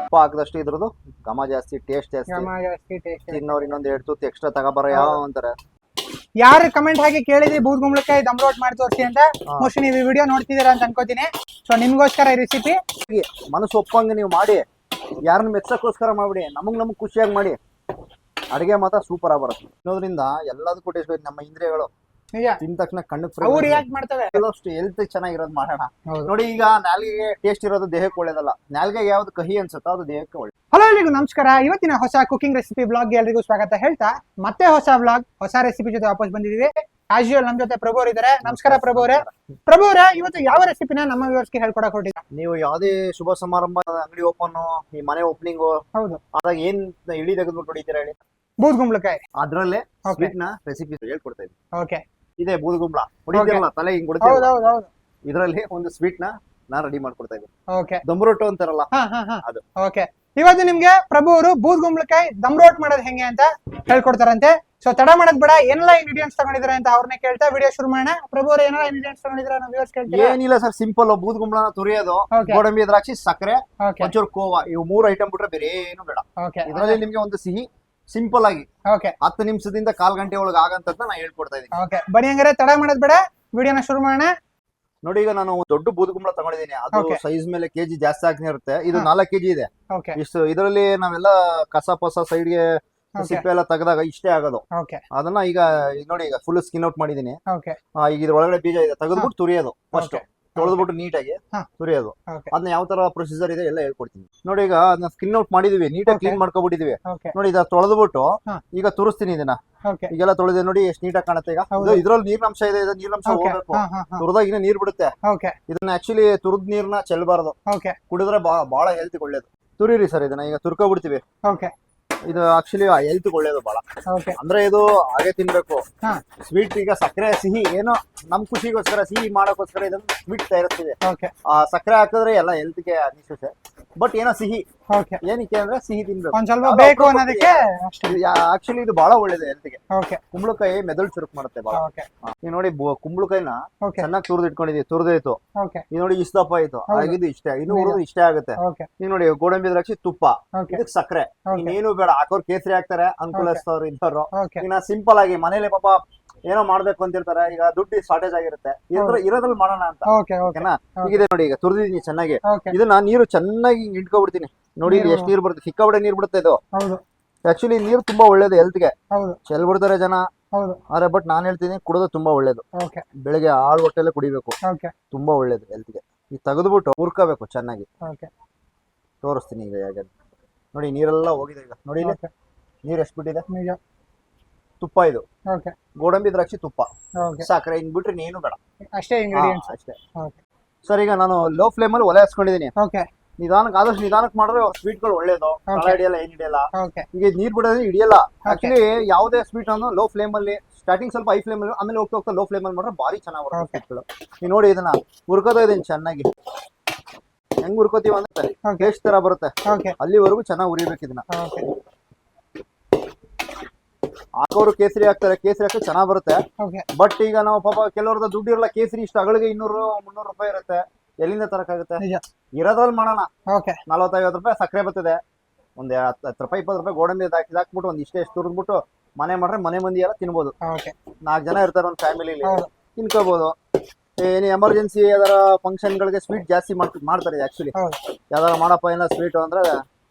ಉಪ್ಪು ಹಾಕದಷ್ಟು ಇದ್ರದ್ದು ಘಮ ಜಾಸ್ತಿ, ಟೇಸ್ಟ್ ಜಾಸ್ತಿ. ತಿನ್ನೋರು ಇನ್ನೊಂದ್ 2 ತುತ್ತು ಎಕ್ಸ್ಟ್ರಾ ತಗೋಬಾರ ಯಾವ ಅಂತಾರೆ. ಯಾರು ಕಮೆಂಟ್ ಹಾಕಿ ಕೇಳಿದ್ರಿ ಬೂದ್ ಗುಂಬಳಕಾಯಿ ದಮ್ ರೋಟ್ ಮಾಡಿ ತೋರಿಸಿ ಅಂತ, ಮೋಸ್ಟ್ಲಿ ನೀವು ಈ ವಿಡಿಯೋ ನೋಡ್ತಿದ್ದೀರಾ ಅಂತ ಅನ್ಕೋತೀನಿ. ಸೊ ನಿಮ್ಗೋಸ್ಕರ ಈ ರೆಸಿಪಿ ಮನಸ್ಸು ಒಪ್ಪಂಗೆ ನೀವು ಮಾಡಿ, ಯಾರನ್ನ ಮೆಚ್ಚಕ್ಕೋಸ್ಕರ ಮಾಡ್ಬಿಡಿ, ನಮಗ್ ಖುಷಿಯಾಗಿ ಮಾಡಿ. ಅಡಿಗೆ ಮಾತ್ರ ಸೂಪರ್ ಆಗಿ ಬರುತ್ತೆ. ಇನ್ನೋದ್ರಿಂದ ಎಲ್ಲದಕ್ಕೂ ಟೇಸ್ಟ್ ಬೇಕು. ನಮ್ಮ ಇಂದ್ರಿಯಗಳು ತಿಂದ ತಕ್ಷಣ ಕಣ್ಣು ಹೆಲ್ತ್ ಚೆನ್ನಾಗಿರೋದು ಮಾಡೋಣ. ನೋಡಿ, ಈಗ ನಾಲ್ಗೆಗೆ ಟೇಸ್ಟ್ ಇರೋದು ದೇಹಕ್ಕೆ ಒಳ್ಳೇದಲ್ಲ, ನಾಲ್ಗೆಗೆ ಯಾವ್ದು ಕಹಿ ಅನ್ಸುತ್ತೋ ಅದು ದೇಹಕ್ಕೆ ಒಳ್ಳೆ. ಹಲೋ, ಎಲ್ರಿಗೂ ನಮಸ್ಕಾರ. ಇವತ್ತಿನ ಹೊಸ ಕುಕಿಂಗ್ ರೆಸಿಪಿ ಬ್ಲಾಗ್ಗೆ ಎಲ್ರಿಗೂ ಸ್ವಾಗತ ಹೇಳ್ತಾ, ಮತ್ತೆ ಹೊಸ ಬ್ಲಾಗ್ ಹೊಸ ರೆಸಿಪಿ ಜೊತೆ ವಾಪಸ್ ಬಂದಿದೀವಿ. ಆಸ್ ಯೂಶುವಲ್ ನಮ್ ಜೊತೆ ಪ್ರಭು ಇದ್ದಾರೆ. ನಮಸ್ಕಾರ ಪ್ರಭು ಅವರೇ. ಪ್ರಭು ಅವರೇ, ಇವತ್ತು ಯಾವ ರೆಸಿಪಿನ ನಮ್ಮ ವ್ಯೂವರ್ಸ್ಗೆ ಹೇಳ್ಕೊಡಕ್ ಹೊರಟಿದ್ದೀರಾ? ನೀವು ಯಾವ್ದೇ ಶುಭ ಸಮಾರಂಭ, ಅಂಗಡಿ ಓಪನ್, ಈ ಮನೆ ಓಪನಿಂಗ್, ಹೌದು, ಅದಾಗ ಏನ್ ಇಳಿ ತೆಗೆದ್ಬಿಟ್ಟು ಹೊಡಿತೀರಾ ಹೇಳಿ? ಬೂದ್ ಗುಂಬಳಕಾಯಿ. ಅದ್ರಲ್ಲೇ ಸ್ವೀಟ್ ನ ರೆಸಿಪಿ ಹೇಳ್ಕೊಡ್ತಾ ಇದ್ದೀನಿ. ಓಕೆ, ಇದೆ ಬೂದ್ ಗುಂಬಳ ಹೊಡಿತೀರಲ್ಲ, ತಲೆ ಹಿಂಗ್ ಹೌದು ಹೌದು ಹೌದು. ಇದ್ರಲ್ಲಿ ಒಂದು ಸ್ವೀಟ್ ನ ನಾನ್ ರೆಡಿ ಮಾಡ್ಕೊಡ್ತಾ ಇದ್ದೀನಿ. ಓಕೆ, ದಮ್ ರೊಟ್ಟು ಅಂತಾರಲ್ಲ ಅದು. ಓಕೆ, ಇವತ್ತು ನಿಮ್ಗೆ ಪ್ರಭು ಅವರು ಬೂದ್ ಗುಂಬಳಕಾಯಿ ದಮ್ ರೋಟ್ ಮಾಡೋದು ಹೆಂಗೆ ಅಂತ ಹೇಳ್ಕೊಡ್ತಾರಂತೆ. ಸೊ ತಡ ಮಾಡೋದ್ ಬೇಡ, ಏನೆಲ್ಲ ಇಂಗ್ರೀಡಿಯೆಂಟ್ಸ್ ತಗೊಂಡಿದ್ದಾರೆ ಅಂತ ಅವ್ರನ್ನೇ ಕೇಳ್ತಾ ವಿಡಿಯೋ ಶುರು ಮಾಡೋಣ. ಪ್ರಭು ಅವರು ಏನೆಲ್ಲ ಇಂಗ್ರೀಡಿಯೆಂಟ್ಸ್ ತಗೊಂಡಿದ್ದಾರೆ ನಾವು ವ್ಯೂವರ್ಸ್ ಕೇಳ್ತೀರಾ? ಏನಿಲ್ಲ ಸರ್, ಸಿಂಪಲ್ ಬೂದ್ ಗುಂಬಳನ ತುರಿಯೋದು, ಗೋಡಂಬಿ, ದ್ರಾಕ್ಷಿ, ಸಕ್ಕರೆ, ಒಂಚೂರು ಕೋವಾ, ಇವು 3 ಐಟಮ್ ಬಿಟ್ರೆ ಬೇರೆ ಏನು ಬೇಡ. ಇದರಲ್ಲಿ ನಿಮ್ಗೆ ಒಂದು ಸಿಹಿ ಸಿಂಪಲ್ ಆಗಿ 10 ನಿಮಿಷದಿಂದ 1/4 ಗಂಟೆ ಒಳಗೆ ಆಗಂತದ್ನ ನಾನು ಹೇಳ್ಕೊಡ್ತಾ ಇದ್ದೀನಿ. ಓಕೆ, ಬನ್ನಿ ಹಂಗಾರೆ ತಡ ಮಾಡೋದ್ ಬೇಡ, ವಿಡಿಯೋನ ಶುರು ಮಾಡೋಣ. ನೋಡಿ, ಈಗ ನಾನು ದೊಡ್ಡ ಬೂದ್ ಗುಂಬಳ ತಗೊಂಡಿದ್ದೀನಿ. ಅದು ಸೈಜ್ ಮೇಲೆ ಕೆಜಿ ಜಾಸ್ತಿ ಆಗ್ನೇ ಇರುತ್ತೆ. ಇದು 4 ಕೆಜಿ ಇದೆ. ಇಷ್ಟು ಇದರಲ್ಲಿ ನಾವೆಲ್ಲ ಕಸ ಪಸ ಸೈಡ್ಗೆ ಸಿಪ್ಪೆ ಎಲ್ಲ ತೆಗೆದಾಗ ಇಷ್ಟೇ ಆಗೋದು. ಅದನ್ನ ಈಗ ನೋಡಿ, ಈಗ ಫುಲ್ ಸ್ಕಿನ್ ಔಟ್ ಮಾಡಿದೀನಿ. ಈಗ ಇದ್ರ ಒಳಗಡೆ ಬೀಜ ಇದೆ, ತೆಗೆದ್ಬಿಟ್ಟು ತುರಿಯೋದು. ಫಸ್ಟ್ ತೊಳೆದ್ಬಿಟ್ಟು ನೀಟಾಗಿ ತುರಿಯೋದು. ಅದನ್ನ ಯಾವ ತರ ಪ್ರೊಸೀಜರ್ ಇದೆ ಎಲ್ಲ ಹೇಳ್ಕೊಡ್ತೀನಿ. ನೋಡಿ, ಈಗ ಅದನ್ನ ಸ್ಕಿನ್ ಔಟ್ ಮಾಡಿದೀವಿ, ನೀಟಾಗಿ ಕ್ಲೀನ್ ಮಾಡ್ಕೊಬಿಟ್ಟಿದೀವಿ. ನೋಡಿ, ಇದ ತೊಳೆದ್ಬಿಟ್ಟು ಈಗ ತುರಿಸ್ತೀನಿ ಇದನ್ನ. ಈಗೆಲ್ಲ ತೊಳೆದೆ ನೋಡಿ, ಎಷ್ಟು ನೀಟಾಗಿ ಕಾಣುತ್ತೆ. ಈಗ ಇದ್ರಲ್ಲಿ ನೀರಿನಂಶ ಇದೆ, ನೀರಿನಂಶ ಹೋಗ್ಬೇಕು. ತುರ್ದಾಗ ಇನ್ನ ನೀರ್ ಬಿಡುತ್ತೆ. ಇದನ್ನ ಆಕ್ಚುಲಿ ತುರ್ದ್ ನೀರ್ನ ಚೆಲ್ಲಬಾರ್ದು, ಕುಡಿದ್ರೆ ಬಹಳ ಹೆಲ್ತ್ ಒಳ್ಳೇದು. ತುರಿರಿ ಸರ್, ಇದನ್ನ ಈಗ ತುರ್ಕೊಬಿಡ್ತೀವಿ. ಇದು ಆಕ್ಚುಲಿ ಹೆಲ್ತ್ ಒಳ್ಳೇದು ಬಹಳ. ಅಂದ್ರೆ ಇದು ಹಾಗೆ ತಿನ್ಬೇಕು. ಸ್ವೀಟ್ ಈಗ ಸಕ್ಕರೆ ಸಿಹಿ ಏನೋ ನಮ್ ಖುಷಿಗೋಸ್ಕರ, ಸಿಹಿ ಮಾಡೋಕೋಸ್ಕರ ಇದನ್ನ ಸ್ವೀಟ್ ತಯಾರಿಸ್ತೀವಿ. ಸಕ್ಕರೆ ಹಾಕಿದ್ರೆ ಎಲ್ಲ ಹೆಲ್ತ್ಗೆ ಅನಿಸುತ್ತೆ, ಬಟ್ ಏನೋ ಸಿಹಿ ಏನಕ್ಕೆ ಅಂದ್ರೆ ಸಿಹಿ ತಿನ್ಬೇಕು. ಆಕ್ಚುಲಿ ಇದು ಬಹಳ ಒಳ್ಳೇದು ಹೆಲ್ತ್ಗೆ. ಕುಂಬಳಕಾಯಿ ಮೆದುಳು ಚುರುಕ್ ಮಾಡುತ್ತೆ ಬಹಳ. ಈಗ ನೋಡಿ, ಕುಂಬಳಕಾಯಿನ ಚೆನ್ನಾಗಿ ತುರ್ದು ಇಟ್ಕೊಂಡಿದೀವಿ, ತುರ್ದಾಯ್ತು. ಈಗ ನೋಡಿ, ಇಷ್ಟಪ್ಪ ಆಯ್ತು, ಆಗಿದ್ದು ಇಷ್ಟೇ, ಇನ್ನು ಉರಿದು ಇಷ್ಟೇ ಆಗುತ್ತೆ. ಈಗ ನೋಡಿ, ಗೋಡಂಬಿ, ದ್ರಾಕ್ಷಿ, ತುಪ್ಪ, ಇದಕ್ ಸಕ್ಕರೆ, ಇನ್ನೇನು ಬೇಡ. ಹಾಕೋರು ಕೇಸರಿ ಹಾಕ್ತಾರೆ, ಅನುಕೂಲಸ್ಥವ್ರು ಇದ್ದವ್ರು. ಈಗ ನಾ ಸಿಂಪಲ್ ಆಗಿ ಮನೇಲಿ ಪಾಪ ಏನೋ ಮಾಡ್ಬೇಕು ಅಂತಿರ್ತಾರೆ, ಈಗ ದುಡ್ಡು ಶಾರ್ಟೇಜ್ ಆಗಿರುತ್ತೆ, ಇರೋದ್ರಲ್ಲಿ ಮಾಡೋಣ ಅಂತ. ಓಕೆನಾ? ಈಗಿದೆ ನೋಡಿ, ಈಗ ತುರ್ದಿದೀನಿ ಚೆನ್ನಾಗಿ. ಇದನ್ನ ನೀರು ಚೆನ್ನಾಗಿ ಇಟ್ಕೊಬಿಡ್ತೀನಿ. ನೋಡಿ, ಎಷ್ಟು ನೀರು ಬರುತ್ತೆ, ಸಿಕ್ಕಾಬಿಟ್ಟೆ ನೀರು ಬಿಡುತ್ತೆ ಇದು. ಆಕ್ಚುಲಿ ನೀರು ತುಂಬಾ ಒಳ್ಳೇದು ಹೆಲ್ತ್ಗೆ. ಚೆಲ್ ಬಿಡ್ತಾರೆ ಜನ, ಆದ್ರೆ ಬಟ್ ನಾನ್ ಹೇಳ್ತೀನಿ, ಕುಡೋದು ತುಂಬಾ ಒಳ್ಳೇದು. ಬೆಳಿಗ್ಗೆ 6 ಹೊಟ್ಟೆಲ್ಲ ಕುಡಿಬೇಕು, ತುಂಬಾ ಒಳ್ಳೇದು ಹೆಲ್ತ್ಗೆ. ಈಗ ತೆಗೆದ್ಬಿಟ್ಟು ಹುರ್ಕೋಬೇಕು ಚೆನ್ನಾಗಿ. ತೋರಿಸ್ತೀನಿ ಈಗ ಹೇಗೆ. ನೋಡಿ, ನೀರೆಲ್ಲ ಹೋಗಿದೆ. ಈಗ ನೋಡಿ, ನೀರ್ ಎಷ್ಟು ಬಿಟ್ಟಿದೆ. ತುಪ್ಪ, ಇದು ಗೋಡಂಬಿ, ದ್ರಾಕ್ಷಿ, ತುಪ್ಪ, ಸಕ್ಕರೆ, ಇನ್ ಬಿಟ್ರೆ ಏನು ಬೇಡ, ಅಷ್ಟೇ ಇಂಗ್ರೀಡಿಯೆಂಟ್ಸ್ ಅಷ್ಟೇ. ಸರ್, ಈಗ ನಾನು ಲೋ ಫ್ಲೇಮ್ ಅಲ್ಲಿ ಒಲೆ ಹಾಸ್ಕೊಂಡಿದೀನಿ. ನಿಧಾನಕ್ಕೆ, ಆದಷ್ಟು ನಿಧಾನಕ್ಕೆ ಮಾಡಿದ್ರೆ ಸ್ವೀಟ್ ಗಳು ಒಳ್ಳೇದು. ಹಿಡಿಯಲ್ಲ, ಏನ್ ಹಿಡಿಯಲ್ಲ. ಈಗ ನೀರ್ ಬಿಡೋದ್ರೆ ಹಿಡಿಯಲ್ಲ. ಆಕ್ಚುಲಿ ಯಾವುದೇ ಸ್ವೀಟ್ ಅನ್ನು ಲೋ ಫ್ಲೇಮ್ ಅಲ್ಲಿ, ಸ್ಟಾರ್ಟಿಂಗ್ ಸ್ವಲ್ಪ ಹೈ ಫ್ಲೇಮ್ ಅಲ್ಲಿ, ಆಮೇಲೆ ಹೋಗ್ತಾ ಹೋಗ್ತಾ ಲೋ ಫ್ಲೇಮ್ ಅಲ್ಲಿ ಮಾಡಿದ್ರೆ ಭಾರಿ ಚೆನ್ನಾಗಿ ಬರುತ್ತೆ ಸ್ವೀಟ್ ಗಳು. ನೀವು ನೋಡಿ, ಇದನ್ನ ಹುರ್ಕೋತಾ ಇದೀನಿ ಚೆನ್ನಾಗಿ. ಹೆಂಗ್ ಹುರ್ಕೋತೀವಿ ಅಂದ್ರೆ ಟೇಸ್ಟ್ ತರ ಬರುತ್ತೆ. ಅಲ್ಲಿವರೆಗೂ ಚೆನ್ನಾಗಿ ಉರಿಬೇಕು ಇದನ್ನ. ಹಾಕೋರು ಕೇಸರಿ ಹಾಕ್ತಾರೆ, ಕೇಸರಿ ಹಾಕಿ ಚೆನ್ನಾಗ್ ಬರುತ್ತೆ. ಬಟ್ ಈಗ ನಾವು ಪಾಪ ಕೆಲವ್ರದ ದುಡ್ಡು ಇರಲ್ಲ, ಕೇಸರಿ ಇಷ್ಟ ಅಗಳಿಗೆ 200-300 ರೂಪಾಯಿ ಇರುತ್ತೆ, ಎಲ್ಲಿಂದ ತರಕಾಗುತ್ತೆ? ಇರೋದ್ರಲ್ಲಿ ಮಾಡೋಣ. 40-50 ರೂಪಾಯಿ ಸಕ್ಕರೆ ಬರ್ತದೆ, ಒಂದ್ 10 ರೂಪಾಯಿ 20 ರೂಪಾಯಿ ಗೋಡಂಬಿ ಹಾಕ್ಬಿಟ್ಟು ಒಂದ್ ಇಷ್ಟೇ ತುರಿದ್ಬಿಟ್ಟು ಮನೆ ಮಾಡ್ರೆ ಮನೆ ಮಂದಿ ಎಲ್ಲ ತಿನ್ಬೋದು. 4 ಜನ ಇರ್ತಾರೆ ಒಂದ್ ಫ್ಯಾಮಿಲಿಲಿ, ತಿನ್ಕೋಬಹುದು. ಏನಿ ಎಮರ್ಜೆನ್ಸಿ ಯಾವ್ದಾರ ಫಂಕ್ಷನ್ ಗಳಿಗೆ ಸ್ವೀಟ್ ಜಾಸ್ತಿ ಮಾಡ್ತಾರೆ. ಆಕ್ಚುಲಿ ಯಾವ್ದಾರ ಮಾಡಪ್ಪ ಏನೋ ಸ್ವೀಟ್ ಅಂದ್ರೆ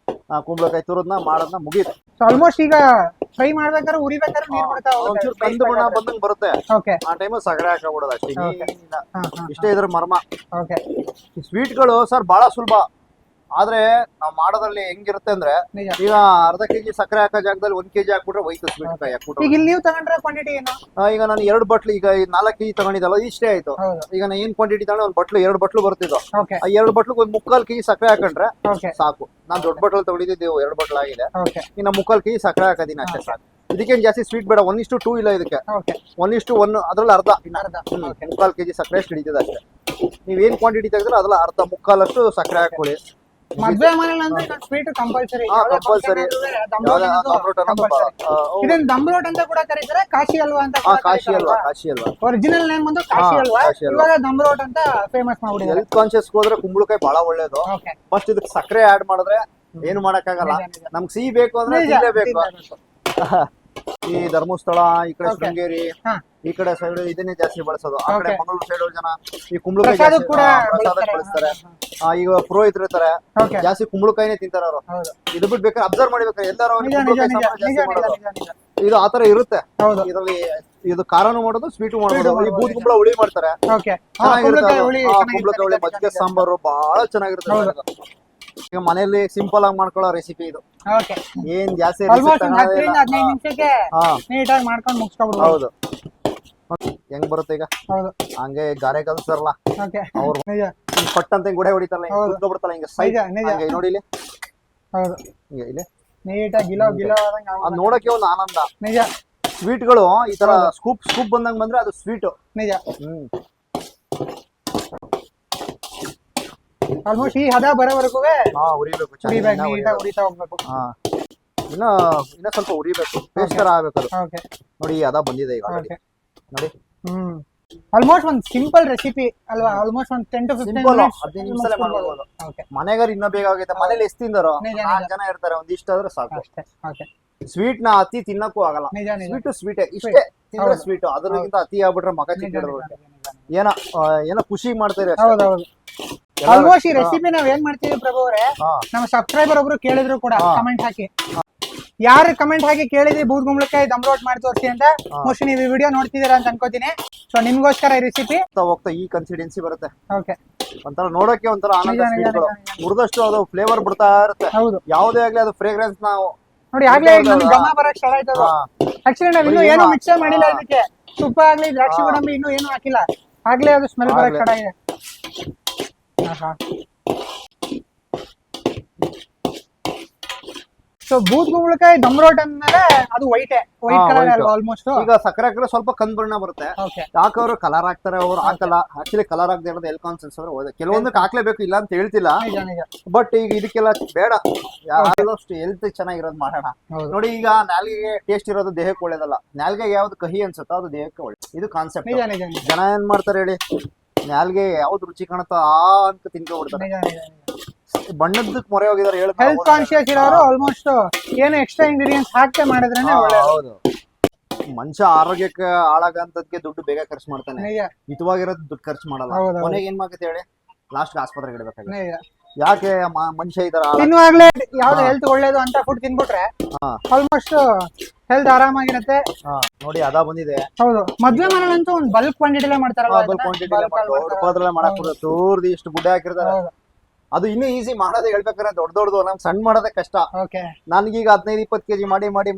ಕುಂಬಳಕಾಯಿ ತುರದ್ನ ಮಾಡೋದನ್ನ ಮುಗೀತು. ಆಲ್ಮೋಸ್ಟ್ ಈಗ ಫ್ರೈ ಮಾಡ್ಬೇಕಾದ್ರೆ ಉರಿಬೇಕಾದ್ರೆ ನೀರ್ ಬಿಡ್ತಾ ಒಂಚೂರು ಕಂದು ಬಣ್ಣ ಬಂದಂಗ್ ಬರುತ್ತೆ. ಆ ಟೈಮ್ ಸಕ್ಕರೆ ಹಾಕಬಿಡೋದು ಅಷ್ಟೇ. ಇಷ್ಟೇ ಇದ್ರ ಮರ್ಮ. ಸ್ವೀಟ್ ಗಳು ಸರ್ ಬಹಳ ಸುಲಭ, ಆದ್ರೆ ನಾವ್ ಮಾಡೋದ್ರಲ್ಲಿ ಹೆಂಗಿರುತ್ತೆ ಅಂದ್ರೆ, ಈಗ ಅರ್ಧ ಕೆಜಿ ಸಕ್ಕರೆ ಹಾಕೋ ಜಾಗದಲ್ಲಿ 1 ಕೆಜಿ ಹಾಕ್ಬಿಟ್ರೆ ಹೋಯ್ತು ಸ್ವೀಟ್ ಕಾಯಿ ಹಾಕ್ಬಿಟ್ಟು. ಈಗ ನೀವು ತಗೊಂಡ್ರೆ ಕ್ವಾಂಟಿಟಿ ಏನು? ಈಗ ನಾನು 2 ಬಟ್ಲು, ಈಗ 4 ಕೆಜಿ ತಗೊಂಡಿದ್ದಲ್ಲ, ಇಷ್ಟೇ ಆಯ್ತು. ಈಗ ನಾನು ಏನ್ ಕ್ವಾಂಟಿಟಿ ತಗೊಂಡು 1 ಬಟ್ಲು 2 ಬಟ್ಲು ಬರ್ತಿದ್ದು. ಆ 2 ಬಟ್ಲು 1/4 ಕೆಜಿ ಸಕ್ಕರೆ ಹಾಕೊಂಡ್ರೆ ಸಾಕು. ನಾನ್ ದೊಡ್ಡ ಬಟ್ಲು ತಗೊಂಡಿದ್ದು 2 ಬಟ್ಲು ಆಗಿದೆ. ಇನ್ನ 1/4 ಕೆಜಿ ಸಕ್ಕರೆ ಹಾಕೋದಿನ ಅಷ್ಟೇ ಸಾಕು. ಇದಕ್ಕೇನು ಜಾಸ್ತಿ ಸ್ವೀಟ್ ಬೇಡ. 1:2 ಇಲ್ಲ ಇದಕ್ಕೆ, 1:1, ಅದ್ರಲ್ಲಿ ಅರ್ಧ, 1/4 ಕೆಜಿ ಸಕ್ಕರೆ ಅಷ್ಟು ಹಿಡಿತದೆ ಅಷ್ಟೇ. ನೀವೇನ್ ಕ್ವಾಂಟಿಟಿ ತೆಗೆದ್ರೆ ಅದ್ರಲ್ಲಿ ಅರ್ಧ 1/4 ಸಕ್ಕರೆ ಹಾಕೊಳ್ಳಿ. ಮದ್ವೆ ಮನೇಲಿ ಅಂದ್ರೆ ಸ್ವೀಟ್ ಕಂಪಲ್ಸರಿ. ಇದನ್ನ ದಮ್ ರೋಟ್ ಅಂತ ಕೂಡ ಕರೀತಾರೆ, ಕಾಶಿ ಹಲ್ವಾ ಅಂತ. ಕಾಶಿ ಹಲ್ವಾ, ಒರಿಜಿನಲ್ ನೇಮ್ ಬಂದು ಕಾಶಿ ಹಲ್ವಾ. ಇವಾಗ ದಮ್ ರೋಟ್ ಅಂತ ಫೇಮಸ್ ಮಾಡ್ಬಿಡಿ. ಹೆಲ್ತ್ ಕಾನ್ಶಿಯಸ್ ಹೋದ್ರೆ ಕುಂಬಳಕಾಯಿ ಬಹಳ ಒಳ್ಳೇದು. ಫಸ್ಟ್ ಇದಕ್ಕೆ ಸಕ್ಕರೆ ಆಡ್ ಮಾಡಿದ್ರೆ ಏನು ಮಾಡಕ್ಕಾಗಲ್ಲ. ನಿಜ, ನಿಜ. ನಮ್ಗೆ ಸಿಹಿ ಬೇಕು ಅಂದ್ರೆ ನಿಜ, ತಿನ್ಲೇಬೇಕು. ತಿನ್ಲೇಬೇಕು. ಈ ಧರ್ಮಸ್ಥಳ ಈ ಕಡೆ Okay. ಶೃಂಗೇರಿ ಹಾ. ಈ ಕಡೆ ಸೈಡ್ ಇದನ್ನೇ ಜಾಸ್ತಿ ಬಳಸೋದು. ಆ ಕಡೆ Okay. ಮಂಗಳೂರು ಸೈಡ್ ಜನ ಈ ಕುಂಬಳಕಾಯಿ ಪ್ರಸಾದ ಜಾಸ್ತಿ ಕೂಡ ಪ್ರಸಾದಕ್ಕೆ ಬಳಸ್ತಾರೆ. ಬಳಸ್ತಾರೆ. ಈಗ ಪುರೋಹಿತರು ಇರ್ತಾರೆ, Okay. ಜಾಸ್ತಿ ಕುಂಬಳಕಾಯಿನೇ ತಿಂತಾರೆ ಅವರು. ಹೌದು. ಇದು ಬಿಟ್ಟು ಬೇಕಾದ್ರೆ ಅಬ್ಸರ್ವ್ ಮಾಡ್ಬೇಕಾದ್ರೆ ಎಲ್ಲರೂ ಅವ್ರಿಗೆ ನಿಜ ನಿಜ ಕುಂಬಳಕಾಯಿ ನಿಜ ಸಾಂಬಾರ್ ನಿಜ ಜಾಸ್ತಿ ನಿಜ ಮಾಡೋದು. ನಿಜ ನಿಜ. ಇದು ಆತರ ಇರುತ್ತೆ. ಹೌದು. ಇದರಲ್ಲಿ ಇದು ಖಾರನು ಮಾಡೋದು, ಸ್ವೀಟು Sweet ಮಾಡ್ಬೋದು. ಈ ಮಾಡ್ಬೋದು, ಬೂದ್ ನಿಜ. ಕುಂಬಳ ಹುಳಿ ಮಾಡ್ತಾರೆ, ಓಕೆ ಚೆನ್ನಾಗಿರುತ್ತೆ ಕುಂಬಳಕಾಯಿ ಅದು. ಹುಳಿ ಆ, ಚೆನ್ನಾಗಿರುತ್ತೆ, ಕುಂಬಳಕಾಯಿ ಹುಳಿ ನಿಜ, ಮಜ್ಜಿಗೆ ನಿಜ. ಸಾಂಬಾರು ಬಹಳ ಚೆನ್ನಾಗಿರುತ್ತೆ. ಹೌದು. ಈಗ ಮನೆಯಲ್ಲಿ ಸಿಂಪಲ್ ಆಗಿ ಮಾಡ್ಕೊಳ್ಳೋ ರೆಸಿಪಿ ಇದು. ಓಕೆ ಏನ್ ಜಾಸ್ತಿ ಆಲ್ಮೋಸ್ಟ್ recipe ಒಂದು 10ರಿಂದ 15 ನಿಮಿಷಕ್ಕೆ ಹಾ ನೀಟಾಗಿ ಮಾಡ್ಕೊಂಡು ಮುಗಿಸ್ಕೊಬಿಡ್ಬೋದು. ಹೌದು. ಹೆಂಗ್ ಬರುತ್ತೆ ಈಗ ಹೌದು. ಹಂಗೆ ಗಾರೆ ಕಲ್ಸ್ತಾರಲ್ಲ ಓಕೆ ಅವ್ರು ನಿಜ ಪಟ್ ಅಂತ ಗುಡೆ ಹೊಡಿತಾರಲ್ಲ, ಹೌದು. ಕುತ್ಕೊಬಿಡ್ತಾರಲ್ಲ ಹಿಂಗೆ ಸೈಡ್ ನಿಜ ನಿಜ. ಹಂಗೆ ನೋಡಿ ಇಲ್ಲಿ ಹೌದು ಹಿಂಗೆ ಇಲ್ಲಿ ನೀಟಾಗಿ ಗಿಲೋ ಗಿಲೋ ಆದಂಗೆ ಅದ್ ಆಗೋದು. ನೋಡಕ್ಕೆ ಒಂದು ಆನಂದ. ನಿಜ ಸ್ವೀಟ್ಗಳು ಈ ತರ ಹೌದು. ಸ್ಕೂಪ್ ಬಂದಂಗ್ ಬಂದ್ರೆ ಅದು ಸ್ವೀಟ್. ನಿಜ. ಹ್ಮ್ ಆಲ್ಮೋಸ್ಟ್ ಈ ಹದ ಬರೋವರೆಗೂ ಹಾ ಉರಿಬೇಕು ಚೆನ್ನಾಗಿ, ಉರಿಬೇಕು, ಇನ್ನ ನೀಟಾಗಿ ಉರಿಬೇಕು. ಉರಿತಾ ಹೋಗ್ಬೇಕು. ಹಾ ಇನ್ನ ಇನ್ನ ಸ್ವಲ್ಪ ಉರಿಬೇಕು, ಪೇಸ್ಟ್ ತರ ಆಗ್ಬೇಕು ಅದು. ಓಕೆ ನೋಡಿ ಅದ ಬಂದಿದೆ ಈಗ already. ಓಕೆ ನೋಡಿ ಆಲ್ಮೋಸ್ಟ್ ಒಂದು ಸಿಂಪಲ್ ರೆಸಿಪಿ ಅಲ್ವಾ? ಆಲ್ಮೋಸ್ಟ್ ಒಂದು 10 to 15 ಸಿಂಪಲ್ minutes 15 ನಿಮಿಷ ಮಾಡ್ಬೋದು. ಓಕೆ ಮನೆಗಾರ ಇನ್ನ ಬೇಗ ಆಗೈತೆ. ಮನೇಲಿ ಎಷ್ಟು ತಿಂದಾರೋ ನಿಜ, 4 ನಿಜ. ಜನ ಇರ್ತಾರೆ, ಒಂದಿಷ್ಟ ಆದ್ರೆ ಸಾಕು. ಅಷ್ಟೇ. ಓಕೆ ಸ್ವೀಟ್ ನ ಅತಿ ತಿನ್ನಕ್ಕೂ ಆಗಲ್ಲ. ನಿಜ ನಿಜ ಸ್ವೀಟ್ ಸ್ವೀಟ್ ಇಷ್ಟೇ ತಿಂದ್ರೆ ಹೌದು. ಸ್ವೀಟ್, ಅದಕ್ಕಿಂತ ಅತಿ ಆಗ್ಬಿಟ್ರೆ ಮಗ ನಿಜ ಚಿಕ್ಕಿಡೋದು. ನಿಜ ನಿಜ. ಏನೋ ಏನೋ ಖುಷಿ ಮಾಡ್ತಾರೆ ಹೌದು ಹೌದು. ಆಲ್ಮೋಸ್ಟ್ ಈ ರೆಸಿಪಿ ನಾವ್ ಏನ್ ಮಾಡ್ತೀವಿ ಪ್ರಭು ಅವರೇ, ಹಾ ನಮ್ಮ ಸಬ್ಸ್ಕ್ರೈಬರ್ ಒಬ್ರು ಕೇಳಿದ್ರು ಕೂಡ ಹಾ. ಕಮೆಂಟ್ ಹಾಕಿ, ಯಾರು ಕಮೆಂಟ್ ಹಾಕಿ ಕೇಳಿದ್ರಿ ಬೂದ್ ಗುಂಬಳಕಾಯಿ ದಮ್ ರೋಟ್ ಮಾಡಿ ತೋರಿಸಿ ಅಂತ. ಹಾ. ಮೋಸ್ಟ್ಲಿ ನೀವು ಈ ವಿಡಿಯೋ ನೋಡ್ತಿದ್ದೀರಾ ಅಂತ ಅನ್ಕೋತೀನಿ. ಸೊ ನಿಮ್ಗೋಸ್ಕರ ಈ ರೆಸಿಪಿ. ಹೋಗ್ತಾ ಹೋಗ್ತಾ ಈ ಕನ್ಸಿಡೆನ್ಸಿ ಬರುತ್ತೆ. ಓಕೆ ಒಂಥರ ನೋಡಕ್ಕೆ ಒಂಥರ ಆನಂದ. ನಿಜ, ನಿಜ, ಸ್ವೀಟ್ಗಳು ನಿಜ, ನಿಜ. ಹುರಿದಷ್ಟು ಅದು ಫ್ಲೇವರ್ ಬಿಡ್ತಾ ಇರುತ್ತೆ. ಹೌದು ಯಾವುದೇ ಆಗ್ಲಿ ಅದು ಫ್ರೇಗ್ರೆನ್ಸ್ ನಾವು ನೋಡಿ, ಆಗ್ಲೇ ನಮ್ಗೆ ಘಮ ಬರಕ್ ಸ್ಟಾರ್ಟ್ ಆಯ್ತದ. ಹಾ, ಆಕ್ಚುಲಿ ನಾವ್ ಇನ್ನೂ ಬರೀ ಏನು ಏನೋ- ಮಿಕ್ಸರ್ ಮಾಡಿಲ್ಲ ಹಾ. ಇದಕ್ಕೆ. ತುಪ್ಪ ಆಗ್ಲಿ ದ್ರಾಕ್ಷಿ ಹಾ. ಗೋಡಂಬಿ ಇನ್ನೂ ಏನು ಹಾಕಿಲ್ಲ. ಆಗ್ಲೇ ಅದು ಸ್ಮೆಲ್ ಬರಕ್ ಆಗ್ಲೇ. ಸ್ಟಾರ್ಟ್ ಆಗಿದೆ. ಆಹಾ. ಸೊ ಬೂದ್ ಗುಂಬಳಕಾಯಿ ದಮ್ ರೋಟ್ ಅಂದ್ಮೇಲೆ ಅದು ವೈಟ್ ಕಲರ್ white. ಅಲ್ವಾ ಆಲ್ಮೋಸ್ಟ್? ಈಗ ಸಕ್ಕರೆ ಹಾಕಿದ್ರೆ ಸ್ವಲ್ಪ ಕಂದು ಬಣ್ಣ ಬರುತ್ತೆ. ಓಕೆ ಯಾಕೆ ಅವರು ಕಲರ್ ಹಾಕ್ತಾರೆ, ಅವ್ರು ಹಾಕಲ್ಲ. ಆಕ್ಚುಲಿ ಕಲರ್ ಹಾಕದೆ ಇರೋದು ಎಲ್ ಕಾನ್ಸೆನ್ಸ್ ಅವ್ರು ಕೆಲವೊಂದಕ್ಕೆ ಹಾಕ್ಲೇಬೇಕು, ಇಲ್ಲ ಅಂತ ಹೇಳ್ತಿಲ್ಲ. ನಿಜ ನಿಜ. ಬಟ್ ಈಗ ಇದಕ್ಕೆಲ್ಲ ಬೇಡ, ಯಾವ್ದಷ್ಟು ಹೆಲ್ತ್ ಚೆನ್ನಾಗಿರೋದು ಮಾಡೋಣ. ಹೌದು ನೋಡಿ ಈಗ ನಾಲ್ಗೆಗೆ ಟೇಸ್ಟ್ ಇರೋದು ದೇಹಕ್ಕೆ ಒಳ್ಳೇದಲ್ಲ. ನಾಲ್ಗೆಗೆ ಯಾವ್ದು ಕಹಿ ಅನ್ಸುತ್ತೋ ಅದು ದೇಹಕ್ಕೆ ಒಳ್ಳೆ. ಇದು ಕಾನ್ಸೆಪ್ಟ್. ನಿಜ ನಿಜ ನಿಜ ಜನ ಏನ್ ಮಾಡ್ತಾರೆ ಹೇಳಿ, ನಾಲ್ಗೆ ಯಾವ್ದು ರುಚಿ ಕಾಣುತ್ತೋ ಆ ಅಂತ ತಿನ್ಕೊಬಿಡ್ತಾರೆ. ನಿಜ ನಿಜ ನಿಜ. ಬಣ್ಣದಕ್ಕೆ ಮೊರೆ ಹೋಗಿದಾರೆ ಹೆಲ್ತ್ ಕಾನ್ಶಿಯಸ್ ಇರೋರು ಆಲ್ಮೋಸ್ಟ್ ಏನು ಎಕ್ಸ್ಟ್ರಾ ಇಂಗ್ರೀಡಿಯೆಂಟ್ಸ್ ಹಾಕಿ ಮಾಡಿದ್ರೇನೆ ಒಳ್ಳೇದು. ಹೌದು. ಮನುಷ್ಯ ಆರೋಗ್ಯಕ್ಕೆ ಹಾಳಾಗಂತದ್ಕೆ ದುಡ್ಡು ಬೇಗ ಖರ್ಚು ಮಾಡ್ತಾನೆ, ನಿಜ ಹಿತವಾಗಿರೋದು ದುಡ್ಡು ಖರ್ಚು ಮಾಡಲ್ಲ. ಹೌದು, ಹೌದು. ಕೊನೆಗೆ ಏನ್ ಮಾಡ್ಕತ್ತೆ ಹೇಳಿ, ಲಾಸ್ಟ್ ಆಸ್ಪತ್ರೆಗೆ ಇಡಬೇಕಾಗಿದೆ. ನಿಜ. ಯಾಕೆ ಮನುಷ್ಯ ಈ ತರ ತಿನ್ನುವಾಗ್ಲೇ ಯಾವ್ದು ಹಾ. ಹೆಲ್ತ್ ಒಳ್ಳೇದು ಅಂತ ಫುಡ್ ತಿನ್ಬಿಟ್ರೆ ಹಾ. ಆಲ್ಮೋಸ್ಟ್ ಹೆಲ್ತ್ ಆರಾಮಾಗಿರುತ್ತೆ. ನೋಡಿ ಅದಾ ಬಂದಿದೆ. ಹೌದು, ಮದ್ವೆ ಮನೇಲಂತೂ ಒಂದು ಬಲ್ಕ್ ಕ್ವಾಂಟಿಟಿಲೇ ಮಾಡ್ತಾರಲ್ಲ ಡಬಲ್ ಕ್ವಾಂಟಿಟಿ ಮಾಡಕ್ ತೋರ್ದು ಇಷ್ಟು ಗುಡ್ಡೆ ಹಾಕಿರ್ತಾರೆ. ಅದು ಇನ್ನೂ ಈಸಿ ಮಾಡೋದೇ ಹೇಳ್ಬೇಕಾದ್ರೆ ದೊಡ್ಡದು ನಮ್ಗೆ ಸಣ್ಣ ಮಾಡೋದೇ ಕಷ್ಟ. ಓಕೆ ನನ್ಗೀಗ 15-20 kg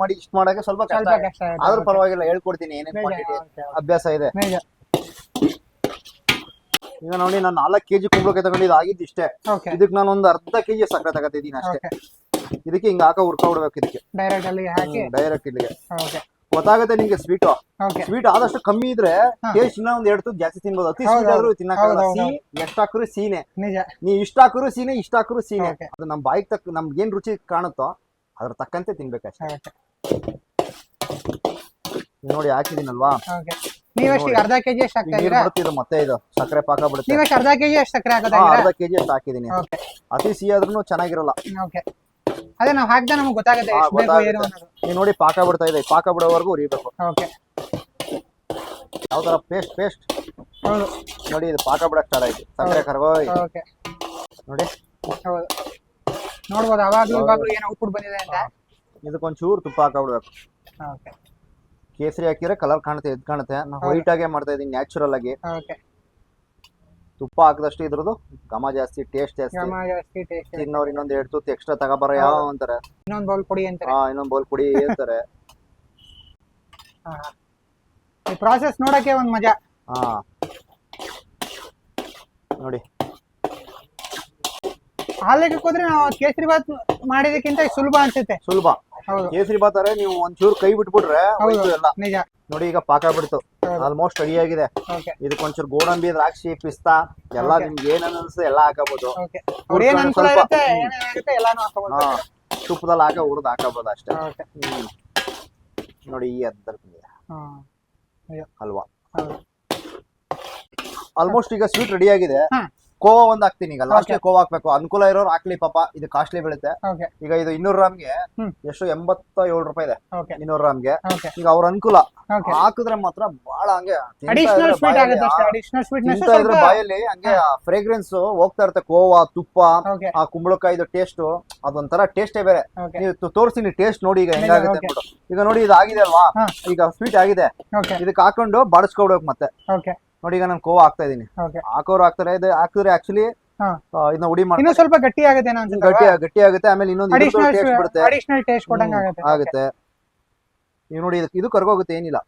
ಮಾಡಿ ಇಷ್ಟು ಮಾಡಕ್ಕೆ ಸ್ವಲ್ಪ ಕಷ್ಟ ಸ್ವಲ್ಪ ಆಗುತ್ತೆ. ಕಷ್ಟ ಆಗುತ್ತೆ. ಆದ್ರೂ ಪರವಾಗಿಲ್ಲ, ಹೇಳ್ಕೊಡ್ತೀನಿ ಏನೇನ್ ನಿಜ, ಕ್ವಾಂಟಿಟಿ ಓಕೆ, ಓಕೆ. ಅಭ್ಯಾಸ ಇದೆ. ನಿಜ. ಈಗ ನೋಡಿ ನಾನು 4 kg ಕುಂಬಳಕಾಯಿ ತಗೊಂಡಿದ್ದು ಆಗಿದ್ದು ಇಷ್ಟೇ. ಓಕೆ ಇದಕ್ಕೆ ನಾನು ಒಂದು ಅರ್ಧ kg ಸಕ್ಕರೆ ತಗೋತಿದ್ದೀನಿ ಅಷ್ಟೇ. ಓಕೆ ಇದಕ್ಕೆ ಹಿಂಗ ಹಾಕ ಹುರ್ಕೊಬಿಡ್ಬೇಕು. ಇದಕ್ಕೆ ಡೈರೆಕ್ಟ್ ಅಲ್ಲಿ ಹಾಕಿ. ಡೈರೆಕ್ಟ್ ಇಲ್ಲಿಗೆ ಓಕೆ ಗೊತ್ತಾಗುತ್ತೆ ನಿಮ್ಗೆ. ಸ್ವೀಟ್ ಓಕೆ ಸ್ವೀಟ್ ಆದಷ್ಟು ಕಮ್ಮಿ ಇದ್ರೆ ಹಾ. ಟೇಸ್ಟ್ ಇನ್ನೂ ಒಂದ್ 2 ತುತ್ತು ಜಾಸ್ತಿ ತಿನ್ಬೋದು. ಅತಿ ಹೌದು, ಸ್ವೀಟ್ ಆದ್ರೂ ಹೌದು. ತಿನ್ನಕ್ಕಾಗಲ್ಲ. ಹೌದು, ಸಿಹಿ ಎಷ್ಟು ಹಾಕಿದ್ರು ಸೀನೆ, ನಿಜ. ನೀವ್ ಇಷ್ಟ ಹಾಕಿದ್ರು ಸೀನೆ, ಇಷ್ಟ ಹಾಕಿದ್ರು ಸೀನೆ. Okay. ಅದು ನಮ್ ಬಾಯಿಗೆ ತಕ್ಕ ನಮ್ಗೆ ಏನ್ ರುಚಿ ಕಾಣುತ್ತೋ ಅದ್ರ ತಕ್ಕಂತೆ ತಿನ್ಬೇಕಷ್ಟೇ. ಓಕೆ ನೋಡಿ ಹಾಕಿದೀನಲ್ವಾ, ಓಕೆ. ನೀವೆಷ್ಟು ಈಗ ಅರ್ಧ ಕೆಜಿ ಎಷ್ಟು ಈಗ ಹಾಕ್ತಾ ನೀರ್ ಇದೀರಾ? ಬಿಡುತ್ತೆ ಇದು, ಮತ್ತೆ ಇದು ಸಕ್ಕರೆ ಪಾಕ ಬಿಡುತ್ತೆ. ನೀವೆಷ್ಟು ಅರ್ಧ ಕೆಜಿ ಎಷ್ಟು ಸಕ್ಕರೆ ಹಾಕೋತಾ ಅರ್ಧ ಇದೀರಾ? kg ಅಷ್ಟು ಹಾಕಿದೀನಿ. ಓಕೆ ಅತಿ ಸಿಹಿ ಆದ್ರೂ ಚೆನ್ನಾಗಿರಲ್ಲ. ಓಕೆ. ಅದೇ ನಾವು ಹಾಕ್ದ ನಮ್ಗೆ ಗೊತ್ತಾಗುತ್ತೆ ಎಷ್ಟು ಬೇಕು ಏನು ಅನ್ನೋದು. ನೀವು ನೋಡಿ ಪಾಕ ಬಿಡ್ತಾ ಇದೆ, ಪಾಕ ಬಿಡೋವರೆಗೂ ಉರಿಬೇಕು. ಓಕೆ ಯಾವ ತರ ಪೇಸ್ಟ್ ಹೌದು ನೋಡಿ, ಇದು ಪಾಕ ಬಿಡಕ್ ಸ್ಟಾರ್ಟ್ ಆಯ್ತು. ಸಕ್ಕರೆ ಕರಗೋಯ್ ಓಕೆ ನೋಡಿ. ಹೌದು, ನೋಡ್ಬೋದು ಅವಾಗ್ಲೂ ಏನು ಔಟ್ಪುಟ್ ಬಂದಿದೆ ಅಂತ. ಇದಕ್ಕೊಂಚೂರು ತುಪ್ಪ ಹಾಕಬಿಡ್ಬೇಕು. ಓಕೆ ಕೇಸರಿ ಹಾಕಿದ್ರೆ ಕಲರ್ ಕಾಣುತ್ತೆ, ಎದ್ ಕಾಣುತ್ತೆ. ನಾನು ಹೌದು. ವೈಟ್ ಆಗೇ ಮಾಡ್ತಾ ಇದೀನಿ, ನ್ಯಾಚುರಲ್ ಆಗಿ. ಓಕೆ. ತುಪ್ಪ ಹಾಕಿದಷ್ಟು ಇದ್ರದ್ದು ಘಮ ಜಾಸ್ತಿ, ಟೇಸ್ಟ್ ಜಾಸ್ತಿ. ಘಮ ಜಾಸ್ತಿ, ಟೇಸ್ಟ್. ತಿನ್ನೋರು ಇನ್ನೊಂದ್ 2 ತುತ್ತು ಎಕ್ಸ್ಟ್ರಾ ತಗೋಬಾರ ಯಾವ ಅಂತಾರೆ. ಇನ್ನೊಂದು ಬೌಲ್ ಕೊಡಿ ಅಂತಾರೆ. ಇನ್ನೊಂದ್ ಬೌಲ್ ಕುಡಿ ಅಂತಾರೆ. ಹಾ. ಈ ಪ್ರಾಸೆಸ್ ನೋಡಕ್ಕೆ ಒಂದ್ ಮಜಾ. ಹಾ ನೋಡಿ, ಹಾಲಿಗೆ ಹೋದ್ರೆ ನಾವು ಕೇಸರಿ ಬಾತ್ ಮಾಡಿದಕ್ಕಿಂತ ಸುಲಭ ಅನ್ಸುತ್ತೆ. ಸುಲಭ. ಹೌದು ಕೇಸರಿ ಬಾತ್ ಆದ್ರೆ ನೀವು ಒಂಚೂರು ಕೈ ಬಿಟ್ಬಿಟ್ರೆ ಹೌದು ಹೋಯ್ತು ಎಲ್ಲ. ನಿಜ. ನೋಡಿ ಈಗ ಪಾಕ ಬಿಡ್ತು, ಹೌದು. ಆಲ್ಮೋಸ್ಟ್ ರೆಡಿ ಆಗಿದೆ. ಓಕೆ ಇದಕ್ಕೊಂಚೂರು ಗೋಡಂಬಿ, ದ್ರಾಕ್ಷಿ, ಪಿಸ್ತಾ ಎಲ್ಲ Okay. ನಿಮ್ಗೆ ಏನ್ ಅನ್ಸುತ್ತೆ ಎಲ್ಲ ಹಾಕಬಹುದು. ಓಕೆ. ಅವ್ರು ಏನ್ ಅನುಕೂಲ ಸ್ವಲ್ಪ. ಇರುತ್ತೆ ಏನೇನಾಗುತ್ತೆ ಎಲ್ಲಾನು ಹಾಕೋಬಹುದು. ಹಾ, ತುಪ್ಪದಲ್ಲಿ ಹಾಕ ಹುರಿದು ಹಾಕಬಹುದು ಅಷ್ಟೇ. ಓಕೆ. ನೋಡಿ ಈ ಅದ್ರ ಹಾ ಅಲ್ವಾ. ಹೌದು ಆಲ್ಮೋಸ್ಟ್ ಈಗ ಸ್ವೀಟ್ ರೆಡಿ ಆಗಿದೆ. ಹಾ. ಕೋವಾ ಒಂದ್ ಹಾಕ್ತೀನಿ ಈಗ ಲಾಸ್ಟ್ ಕೋವಾ ಹಾಕ್ಬೇಕು. ಅನುಕೂಲ ಇರೋರು ಹಾಕ್ಲಿ ಪಾಪ, ಇದು ಕಾಸ್ಟ್ಲಿ ಬೀಳುತ್ತೆ. ಓಕೆ ಈಗ ಇದು 200 ಗ್ರಾಮ್ಗೆ ಎಷ್ಟು 87 ರೂಪಾಯಿ ಇದೆ. 200 ಗ್ರಾಮ್ಗೆ ಈಗ ಅವ್ರ ಅನುಕೂಲ ಹಾಕಿದ್ರೆ ಮಾತ್ರ ಬಹಳ ಹಂಗೆ ಅಡಿಷನಲ್ ಸ್ವೀಟ್ ಆಗುತ್ತೆ ಅಷ್ಟೇ. ಅಡಿಷನಲ್ ಸ್ವೀಟ್ನೆಸ್ ತಿಂತಾ ಇದ್ರೆ ಬಾಯಲ್ಲಿ ಹಂಗೆ ಫ್ರೇಗ್ರೆನ್ಸ್ ಹೋಗ್ತಾ ಇರುತ್ತೆ. ಕೋವಾ, ತುಪ್ಪ, ಆ ಕುಂಬಳಕಾಯಿದು ಟೇಸ್ಟ್ ಅದೊಂಥರ ಟೇಸ್ಟೇ ಬೇರೆ. ನೀವು ತೋರಿಸ್ತೀನಿ ಟೇಸ್ಟ್ ನೋಡಿ ಈಗ ಹೆಂಗಾಗುತ್ತೆ ಅಂದ್ಬಿಟ್ಟು. ಈಗ ನೋಡಿ ಇದು ಆಗಿದೆ ಅಲ್ವಾ, ಈಗ ಸ್ವೀಟ್ ಆಗಿದೆ. ಇದಕ್ಕೆ ಹಾಕೊಂಡು ಬಾಡಿಸ್ಕೊಡ್ಬೇಕು ಮತ್ತೆ. ನೋಡಿ ಈಗ ನಾನು ಕೋವಾ ಹಾಕ್ತಾ ಇದೀನಿ, ಹಾಕೋರು ಹಾಕ್ತಾರೆ. ಇದು ಹಾಕಿದ್ರೆ ಆಕ್ಚುಲಿ ಇದನ್ನ ಉಡಿ ಮಾಡಿ ಇನ್ನೂ ಸ್ವಲ್ಪ ಗಟ್ಟಿ ಆಗುತ್ತೆ ಗಟ್ಟಿ ಆಗುತ್ತೆ. ಆಮೇಲೆ ಇನ್ನೊಂದು ಟೇಸ್ಟ್ ಬಿಡುತ್ತೆ, ಅಡಿಷನಲ್ ಟೇಸ್ಟ್ ಕೊಡಂಗ ಆಗುತ್ತೆ. ಈಗ ನೋಡಿ ಇದು ಕರ್ಗೋಗುತ್ತೆ, ಏನಿಲ್ಲ.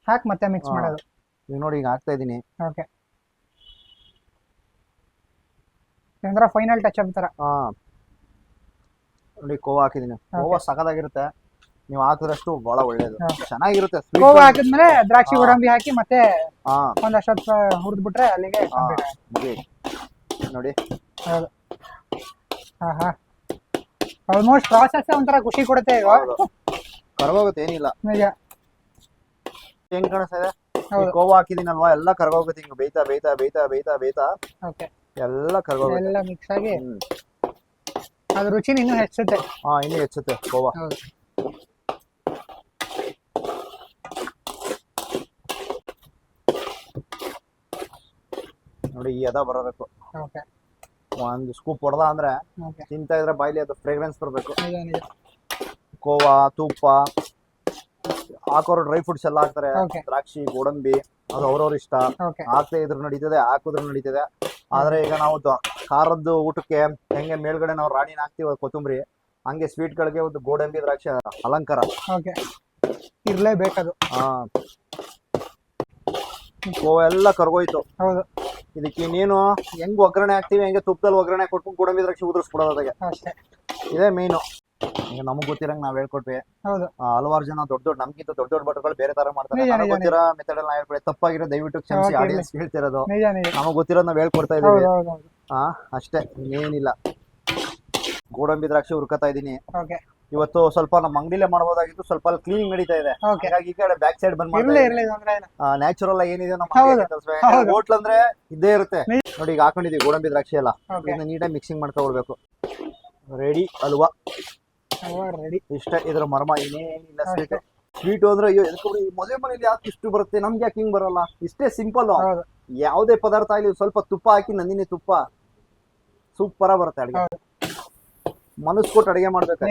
ಹಾಕ್ ಮತ್ತೆ ಮಿಕ್ಸ್ ಮಾಡೋದು. ಈಗ ನೋಡಿ ಈಗ ಹಾಕ್ತಾ ಇದೀನಿ. ಓಕೆ, ಇದರ ಫೈನಲ್ ಟಚ್ ಅಪ್ ತರ. ನೋಡಿ ಕೋವಾ ಹಾಕಿದೀನಿ. ಕೋವಾ ಸಖತ್ತಾಗಿರುತ್ತೆ, ನೀವು ಹಾಕಿದ್ರಷ್ಟು ಬಹಳ ಒಳ್ಳೇದು, ಚೆನ್ನಾಗಿರುತ್ತೆ. ಕೋವಾ ಹಾಕಿದ್ಮೇಲೆ ದ್ರಾಕ್ಷಿ ಗೋಡಂಬಿ ಹಾಕಿ ಮತ್ತೆ ಒಂದಷ್ಟು ಹುರಿದ್ ಬಿಟ್ರೆ ಅಲ್ಲಿಗೆ ನೋಡಿ. ಹೌದು, ಆಲ್ಮೋಸ್ಟ್ ಪ್ರಾಸೆಸ್ ಒಂಥರ ಖುಷಿ ಕೊಡುತ್ತೆ. ಈಗ ಕರ್ಗೋಗುತ್ತೆ, ಏನಿಲ್ಲ. ನಿಜ ಹೆಂಗ್ ಕಾಣಿಸ್ತಾ ಇದೆ? ಕೋವಾ ಹಾಕಿದೀನಲ್ವಾ, ಎಲ್ಲ ಕರ್ಗೋಗುತ್ತೆ. ಹಿಂಗ ಬೇಯ್ತಾ ಬೇಯ್ತಾ ಬೇಯ್ತಾ ಬೇಯ್ತಾ ಬೇಯ್ತಾ ಎಲ್ಲ ಕರ್ಗೋಗುತ್ತೆ, ಎಲ್ಲ ಮಿಕ್ಸ್ ಆಗಿ ಅದ್ರ ರುಚಿ ಇನ್ನೂ ಹೆಚ್ಚುತ್ತೆ. ಇನ್ನೂ ಹೆಚ್ಚುತ್ತೆ ಕೋವಾ. ನೋಡಿ ಈ ಅದ ಬರಬೇಕು. ಒಂದು ಸ್ಕೂಪ್ ಹೊಡೆದ ಅಂದ್ರೆ ತಿಂತಾ ಇದ್ರೆ ಬಾಯ್ಲಿ ಅದು ಫ್ರೇಗ್ರೆನ್ಸ್ ಬರಬೇಕು. ಕೋವಾ, ತುಪ್ಪ ಹಾಕೋರು ಡ್ರೈ ಫ್ರೂಟ್ಸ್ ಎಲ್ಲ ಹಾಕ್ತಾರೆ, ದ್ರಾಕ್ಷಿ, ಗೋಡಂಬಿ, ಅದು ಅವ್ರವ್ರ ಇಷ್ಟ. ಹಾಕ್ತಾ ಇದ್ರು ನಡೀತದೆ, ಹಾಕಿದ್ರು ನಡೀತದೆ. ಆದ್ರೆ ಈಗ ನಾವು ಖಾರದ್ದು ಊಟಕ್ಕೆ ಹೆಂಗೆ ಮೇಲ್ಗಡೆ ನಾವು ರಾಣಿನ ಹಾಕ್ತಿವಿ ಕೊತ್ತಂಬರಿ, ಹಂಗೆ ಸ್ವೀಟ್ ಗಳಿಗೆ ಒಂದು ಗೋಡಂಬಿ, ದ್ರಾಕ್ಷಿ ಅಲಂಕಾರ ಇರ್ಲೇಬೇಕದು. ಕೋವಾ ಎಲ್ಲ ಕರ್ಗೋಯ್ತು. ಹೌದು, ಇದಕ್ಕೆ ಇನ್ನೇನು ಹೆಂಗ್ ಒಗ್ಗರಣೆ ಹಾಕ್ತಿವಿ, ಹೆಂಗೆ ತುಪ್ಪದಲ್ಲಿ ಒಗ್ಗರಣೆ ಕೊಟ್ಕೊಂಡು ಗೋಡಂಬಿ, ದ್ರಾಕ್ಷಿ ಉದುರಿಸ್ಬಿಡೋದಾಗೆ ಇದೇ ಮೇನು. ಈಗ ನಮಗ್ ಗೊತ್ತಿರಂಗ್ ನಾವ್ ಹೇಳ್ಕೊಟ್ವಿ. ಹಲವಾರು ಜನ ದೊಡ್ಡ ನಮ್ಗಿಂತ ದೊಡ್ಡ ಭಟ್ರುಗಳು ಬೇರೆ ತರ ಮಾಡ್ತಾರೆ. ನನಗೆ ಗೊತ್ತಿರೋ ಮೆಥಡ್ ಎಲ್ಲ ಹೇಳ್ಕೊಡಿ, ತಪ್ಪಾಗಿರೋ ದಯವಿಟ್ಟು ಕ್ಷಮಿಸಿ. ಆಡಿಯನ್ಸ್ ಹೇಳ್ತಿರೋದು ನಮಗ್ ಗೊತ್ತಿರೋದು ನಾವ್ ಹೇಳ್ಕೊಡ್ತಾ ಇದೀವಿ ಅಷ್ಟೇ, ಇನ್ನೇನಿಲ್ಲ. ಗೋಡಂಬಿ, ದ್ರಾಕ್ಷಿ ಹುರ್ಕತಾ ಇದೀನಿ. ಇವತ್ತು ಸ್ವಲ್ಪ ನಮ್ಮ ಅಂಗಡಿಲೇ ಮಾಡಬಹುದಾಗಿತ್ತು, ಸ್ವಲ್ಪ ಕ್ಲೀನಿಂಗ್ ನಡೀತಾ ಇದೆ. ಹಾಗಾಗಿ ಈ ಕಡೆ ಬ್ಯಾಕ್ ಸೈಡ್ ಬಂದ್ ನ್ಯಾಚುರಲ್ ಆಗಿ ಏನಿದೆ ನಮ್ಮ ಹೋಟ್ಲ್ ಅಂದ್ರೆ ಇದ್ದೇ ಇರುತ್ತೆ. ನೋಡಿ ಈಗ ಹಾಕೊಂಡಿದೀವಿ ಗೋಡಂಬಿ, ದ್ರಾಕ್ಷಿ ಎಲ್ಲ. ಇದನ್ನ ನೀಟಾಗಿ ಮಿಕ್ಸಿಂಗ್ ಮಾಡ್ಕೊಳ್ಬೇಕು. ರೆಡಿ ಅಲ್ವಾ, ಇಷ್ಟ. ಇದ್ರ ಮರ್ಮ ಇನ್ನೇನಿಲ್ಲ. ಸ್ವೀಟ್ ಅಂದ್ರೆ ಅಯ್ಯೋ ಎದ್ಕೊಬಿಡಿ, ಮದುವೆ ಮನೇಲಿ ಯಾಕೆ ಇಷ್ಟು ಬರುತ್ತೆ, ನಮ್ಗೆ ಯಾಕೆ ಹಿಂಗ್ ಬರಲ್ಲ? ಇಷ್ಟೇ ಸಿಂಪಲ್. ಯಾವುದೇ ಪದಾರ್ಥ ಆಗ್ಲಿ ಸ್ವಲ್ಪ ತುಪ್ಪ ಹಾಕಿ, ನಂದಿನಿ ತುಪ್ಪ ಸೂಪರ್ ಬರುತ್ತೆ ಅಡಿಗೆ. ಮನಸ್ಸು ಕೊಟ್ಟು ಅಡಿಗೆ ಮಾಡ್ಬೇಕು.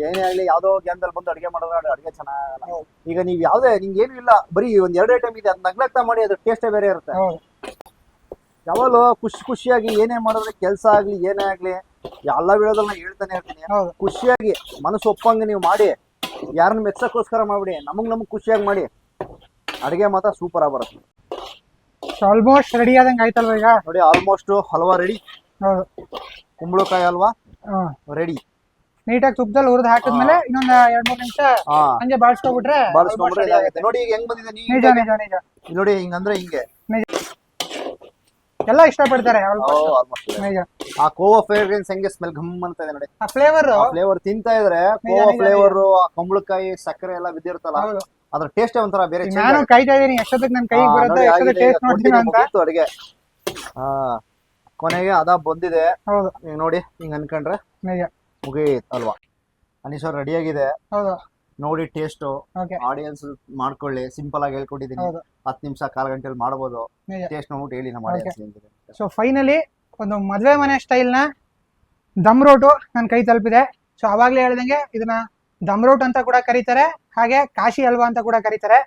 ಏನೇ ಆಗ್ಲಿ, ಯಾವ್ದೋ ಗ್ಯಾನ್ದಲ್ಲಿ ಬಂದು ಅಡಿಗೆ ಮಾಡಿದ್ರೆ ಅಡಿಗೆ ಚೆನ್ನಾಗಲ್ಲ. ಈಗ ನೀವ್ ಯಾವ್ದೇ ನಿಂಗೆ ಏನು ಇಲ್ಲ, ಬರೀ ಒಂದ್ 2 ಐಟಮ್ ಇದೆ, ಅದ್ ನಗ್ಲಾಗ್ತಾ ಮಾಡಿ, ಅದ್ರ ಟೇಸ್ಟೇ ಬೇರೆ ಇರುತ್ತೆ. ಯಾವಾಗಲೂ ಖುಷಿಯಾಗಿ ಏನೇ ಮಾಡಿದ್ರೆ, ಕೆಲಸ ಆಗ್ಲಿ ಏನೇ ಆಗ್ಲಿ, ಎಲ್ಲ ವಿಡಿಯೋದಲ್ಲಿ ಹೇಳ್ತಾನೆ ಇರ್ತೀನಿ, ಖುಷಿಯಾಗಿ ಮನಸ್ಸು ಒಪ್ಪಂಗೆ ನೀವು ಮಾಡಿ. ಯಾರನ್ನ ಮೆಚ್ಚಕ್ಕೋಸ್ಕರ ಮಾಡ್ಬಿಡಿ, ನಮಗ್ ಖುಷಿಯಾಗಿ ಮಾಡಿ. ಅಡಿಗೆ ಮಾತ್ರ ಸೂಪರ್ ಆಗಿ ಬರುತ್ತೆ. ಆಲ್ಮೋಸ್ಟ್ ರೆಡಿ ಆದಂಗೆ ಆಯ್ತಲ್ವ ಈಗ? ನೋಡಿ ಆಲ್ಮೋಸ್ಟ್ ಹಲ್ವಾ ರೆಡಿ. ಕುಂಬಳಕಾಯಿ ಹಲ್ವಾ ರೆಡಿ. ನೀಟಾಗಿ ತುಪ್ಪದಲ್ಲಿ ಹುರಿದು ಹಾಕಿದ್ಮೇಲೆ ಇನ್ನೊಂದ್ 2-3 ನಿಮಿಷ ಹಂಗೆ ಬಾಳ್ಸ್ಕೊಬಿಟ್ರೆ ನೋಡಿ ಈಗ ಹೆಂಗ್ ಬಂದಿದೆ. ನಿಜ ನಿಜ ನಿಜ. ನೋಡಿ ಹಿಂಗಂದ್ರೆ ಹಿಂಗೆ ಎಲ್ಲ ಇಷ್ಟಪಡ್ತಾರೆ. ಆ ಕೋವಾ ಫ್ರೇಗ್ರೆನ್ಸ್ ಹೆಂಗೆ ಸ್ಮೆಲ್ ಘಮ್ ಅಂತ ಇದೆ ನೋಡಿ. ಆ ಫ್ಲೇವರ್ ತಿಂತಾ ಇದ್ರೆ ಕೋವಾ ಫ್ಲೇವರ್, ಕುಂಬಳಕಾಯಿ, ಸಕ್ಕರೆ ಎಲ್ಲ ಬಿದ್ದಿರುತ್ತಲ್ಲ, ಅದ್ರ ಟೇಸ್ಟ್ ಒಂಥರ ಬೇರೆ. ನಾನು ಕಾಯ್ತಾ ಇದೀನಿ ಎಷ್ಟೊತ್ತಿಗೆ ನನ್ನ ಕೈಗೆ ಬರುತ್ತೆ, ಎಷ್ಟೊತ್ತಿಗೆ ಟೇಸ್ಟ್ ನೋಡ್ತೀನಿ ಅಂತ. ಅಡಿಗೆ ಕೊನೆಗೆ ಅದ ಬಂದಿದೆ. ಈಗ ನೋಡಿ ಹಿಂಗ್ ಅನ್ಕೊಂಡ್ರೆ ಮುಗೀತ್ ಅಲ್ವಾ. ಅನೀಶ್ವರ್ ರೆಡಿ ಆಗಿದೆ ನೋಡಿ. ಟೇಸ್ಟ್ ಆಡಿಯನ್ಸ್ ಮಾಡ್ಕೊಳ್ಳಿ, ಸಿಂಪಲ್ ಆಗಿ ಹೇಳ್ಕೊಟ್ಟಿದ್ದೀನಿ. 10 ನಿಮಿಷ 1/4 ಗಂಟೆಲಿ ಮಾಡಬಹುದು. ಟೇಸ್ಟ್ ನೋಡ್ಬಿಟ್ಟು ಹೇಳಿ ನಮ್ಮ ಆಡಿಯನ್ಸ್ ಹೆಂಗಿದೆ. ಸೊ ಫೈನಲಿ ಒಂದು ಮದುವೆ ಮನೆ ಸ್ಟೈಲ್ ನ ದಮ್ ರೋಟು ನನ್ನ ಕೈ ತಲುಪಿದೆ. ಸೊ ಅವಾಗ್ಲೇ ಹೇಳ್ದಂಗೆ ಇದನ್ನ ದಮ್ ರೋಟ್ ಅಂತ ಕೂಡ ಕರೀತಾರೆ, ಹಾಗೆ ಕಾಶಿ ಹಲ್ವಾ ಅಂತ ಕೂಡ ಕರೀತಾರೆ.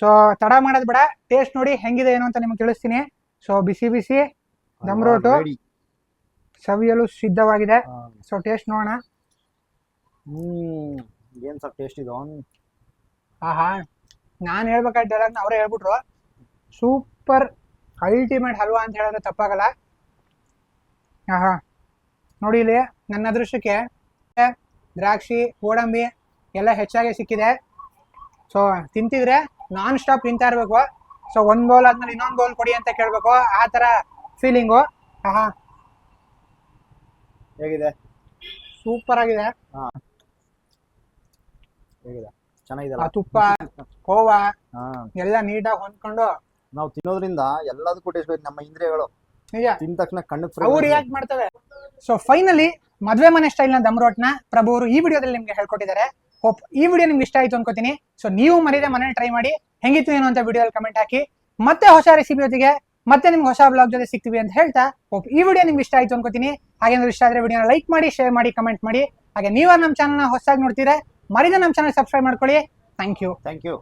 ಸೊ ತಡ ಮಾಡೋದ್ ಬೇಡ, ಟೇಸ್ಟ್ ನೋಡಿ ಹೆಂಗಿದೆ ಏನು ಅಂತ ನಿಮ್ಗೆ ತಿಳಿಸ್ತೀನಿ. ಸೊ ಬಿಸಿ ಬಿಸಿ ದಮ್ ರೋಟು ಸವಿಯಲು ಸಿದ್ಧವಾಗಿದೆ. ಸೊ ಟೇಸ್ಟ್ ನೋಡೋಣ. ಏನ್ ಸರ್ ಟೇಸ್ಟ್ ಇದು? ಆಹಾ, ನಾನು ಹೇಳ್ಬೇಕಾದ ಡೈಲಾಗ್ನ ಅವರೇ ಹೇಳ್ಬಿಟ್ರು. ಸೂಪರ್ ಅಲ್ಟಿಮೇಟ್ ಹಲ್ವಾ ಅಂತ ಹೇಳಿದ್ರೆ ತಪ್ಪಾಗಲ್ಲ. ಆಹಾ, ನೋಡಿ ಇಲ್ಲಿ ನನ್ನ ಅದೃಷ್ಟಕ್ಕೆ ದ್ರಾಕ್ಷಿ, ಗೋಡಂಬಿ ಎಲ್ಲ ಹೆಚ್ಚಾಗಿ ಸಿಕ್ಕಿದೆ. ಸೊ ತಿಂತಿದ್ರೆ ನಾನ್ ಸ್ಟಾಪ್ ತಿಂತಾ ಇರಬೇಕು. ಸೊ ಒಂದ್ ಬೌಲ್ ಆದ್ಮೇಲೆ ಇನ್ನೊಂದು ಬೌಲ್ ಕೊಡಿ ಅಂತ ಕೇಳಬೇಕು, ಆ ತರ ಫೀಲಿಂಗು. ಆಹಾ, ಹೇಗಿದೆ? ಸೂಪರ್ ಆಗಿದೆ. ಚೆನ್ನಾಗಿದೆ. ಆ ತುಪ್ಪ, ಕೋವಾ ಎಲ್ಲ ನೀಟಾಗಿ ಹೊಂದ್ಕೊಂಡು ನಾವು ತಿನ್ನೋದ್ರಿಂದ ಎಲ್ಲದಕ್ಕೂ ಟೇಸ್ಟ್ ಬೇಕು. ನಮ್ಮ ಇಂದ್ರಿಯಗಳು ನಿಜ ತಿಂದ ತಕ್ಷಣ ಕಣ್ಣು ಅವು ರಿಯಾಕ್ಟ್ ಮಾಡ್ತವೆ. ಸೊ ಫೈನಲಿ ಮದ್ವೆ ಮನೆ ಸ್ಟೈಲ್ ನ ದಮ್ ರೋಟ್ನ ಪ್ರಭು ಅವರು ಈ ವಿಡಿಯೋದಲ್ಲಿ ನಿಮ್ಗೆ ಹೇಳ್ಕೊಟ್ಟಿದ್ದಾರೆ. ಹೋಪ್ ಈ ವಿಡಿಯೋ ನಿಮ್ಗೆ ಇಷ್ಟ ಆಯ್ತು ಅನ್ಕೋತೀನಿ. ಸೊ ನೀವು ಮನೆಯಲ್ಲೇ ಮನೇಲಿ ಟ್ರೈ ಮಾಡಿ ಹೆಂಗಿತ್ತು ಏನು ಅಂತ ವಿಡಿಯೋದಲ್ಲಿ ಕಮೆಂಟ್ ಹಾಕಿ. ಮತ್ತೆ ಹೊಸ ರೆಸಿಪಿ ಜೊತೆಗೆ ಮತ್ತೆ ನಿಮ್ಗೆ ಹೊಸ ಬ್ಲಾಗ್ ಜೊತೆ ಸಿಗ್ತೀವಿ ಅಂತ ಹೇಳ್ತಾ ಹೋಪ್ ಈ ವಿಡಿಯೋ ನಿಮ್ಗೆ ಇಷ್ಟ ಆಯ್ತು ಅನ್ಕೋತೀನಿ. ಹಾಗೇನಾದ್ರು ಇಷ್ಟ ಆದ್ರೆ ವಿಡಿಯೋನ ಲೈಕ್ ಮಾಡಿ, ಶೇರ್ ಮಾಡಿ, ಕಮೆಂಟ್ ಮಾಡಿ. ಹಾಗೆ ನೀವ ನಮ್ಮ ಚಾನಲ್ನ ಹೊಸದಾಗಿ ನೋಡ್ತೀರಾ ಮರಿದ ನಮ್ಮ ಚಾನಲ್ ಸಬ್ಸ್ಕ್ರೈಬ್ ಮಾಡ್ಕೊಳ್ಳಿ. Thank you.